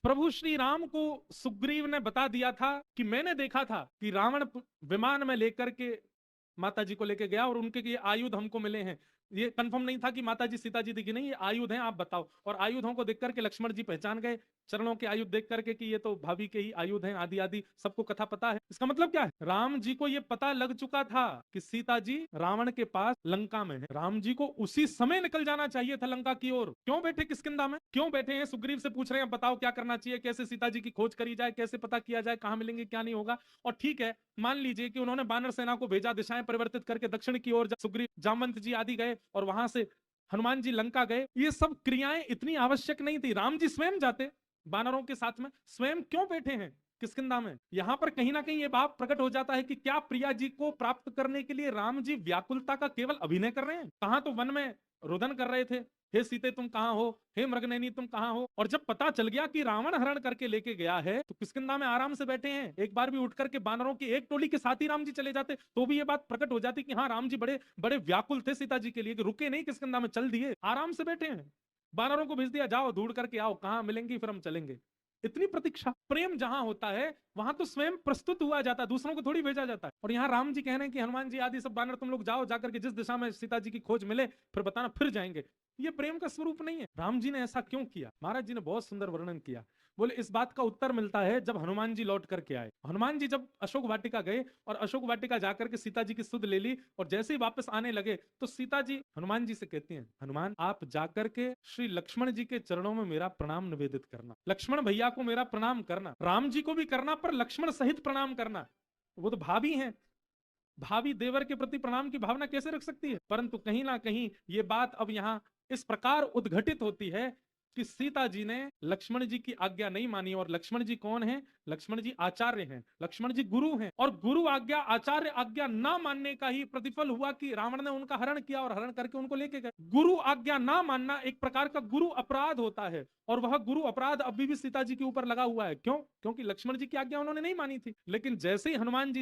प्रभु श्री राम को सुग्रीव ने बता दिया था कि मैंने देखा था कि रावण विमान में लेकर के माता जी को लेके गया और उनके ये आयुध हमको मिले हैं। ये कंफर्म नहीं था कि माता जी सीता जी दिखी, नहीं ये आयुध हैं, आप बताओ। और आयुधों को देख करके लक्ष्मण जी पहचान गए, चरणों के आयुध देख करके कि ये तो भाभी के ही आयुध हैं, आदि आदि सबको कथा पता है। इसका मतलब क्या है, राम जी को ये पता लग चुका था कि सीता जी रावण के पास लंका में है। राम जी को उसी समय निकल जाना चाहिए था लंका की ओर। क्यों बैठे किष्किंधा में, क्यों बैठे हैं? सुग्रीव से पूछ रहे हैं बताओ क्या करना चाहिए, कैसे सीता जी की खोज करी जाए, कैसे पता किया जाए कहां मिलेंगे क्या नहीं होगा। और ठीक है, मान लीजिए कि उन्होंने बानर सेना को भेजा, दिशाएं परिवर्तित करके दक्षिण की ओर सुग्रीव जामवंत जी आदि गए और वहां से हनुमान जी लंका गए। ये सब क्रियाएं इतनी आवश्यक नहीं थी, राम जी स्वयं जाते बानरों के साथ में। स्वयं क्यों बैठे हैं किष्किंधा में? यहां पर कहीं ना कहीं ये भाव प्रकट हो जाता है कि क्या प्रिया जी को प्राप्त करने के लिए राम जी व्याकुलता का केवल अभिनय कर रहे हैं? कहां तो वन में रुदन कर रहे थे, हे सीते तुम कहां हो, हे मृगनयनी तुम कहां हो। और जब पता चल गया कि रावण हरण करके लेके गया है तो किष्किंधा में आराम से बैठे हैं। एक बार भी उठ करके बानरों की एक टोली के साथ ही राम जी चले जाते तो भी ये बात प्रकट हो जाती कि हाँ राम जी बड़े बड़े व्याकुल थे सीता जी के लिए, कि रुके नहीं किष्किंधा में, चल दिए, आराम से बैठे हैं। बानरों को भेज दिया, जाओ ढूंढ करके आओ, कहां मिलेंगी फिर हम चलेंगे। इतनी प्रतीक्षा। प्रेम जहां होता है वहां तो स्वयं प्रस्तुत हुआ जाता है, दूसरों को थोड़ी भेजा जाता है। और यहाँ राम जी कह रहे हैं कि हनुमान जी आदि सब बानर तुम लोग जाओ, जाकर के जिस दिशा में सीता जी की खोज मिले फिर बताना, फिर जाएंगे। ये प्रेम का स्वरूप नहीं है। राम जी ने ऐसा क्यों किया? महाराज जी ने बहुत सुंदर वर्णन किया। बोले इस बात का उत्तर मिलता है जब हनुमान जी लौट करके आए। हनुमान जी जब अशोक वाटिका गए और अशोक वाटिका जाकर के सीता जी की सुध ले ली और जैसे ही वापस आने लगे तो सीता जी हनुमान जी से कहती हैं, हनुमान आप जाकर के श्री लक्ष्मण जी के चरणों में मेरा प्रणाम निवेदित करना, लक्ष्मण भैया को मेरा प्रणाम करना, राम जी को भी करना पर लक्ष्मण सहित प्रणाम करना। वो तो भाभी हैं, भावी देवर के प्रति प्रणाम की भावना कैसे रख सकती है? परंतु कहीं ना कहीं ये बात अब यहां इस प्रकार उद्घटित होती है कि सीता जी ने लक्ष्मण जी की आज्ञा नहीं मानी। और लक्ष्मण जी कौन है? लक्ष्मण जी आचार्य हैं, लक्ष्मण जी गुरु हैं। और गुरु आज्ञा, आचार्य आज्ञा ना मानने का ही प्रतिफल हुआ कि रावण ने उनका हरण किया और हरण करके उनको लेके गए। गुरु आज्ञा ना मानना एक प्रकार का गुरु अपराध होता है और वह गुरु अपराध अभी भी सीता जी के ऊपर लगा हुआ है। क्यों? क्योंकि लक्ष्मण जी की आज्ञा उन्होंने नहीं मानी थी। लेकिन जैसे ही हनुमान जी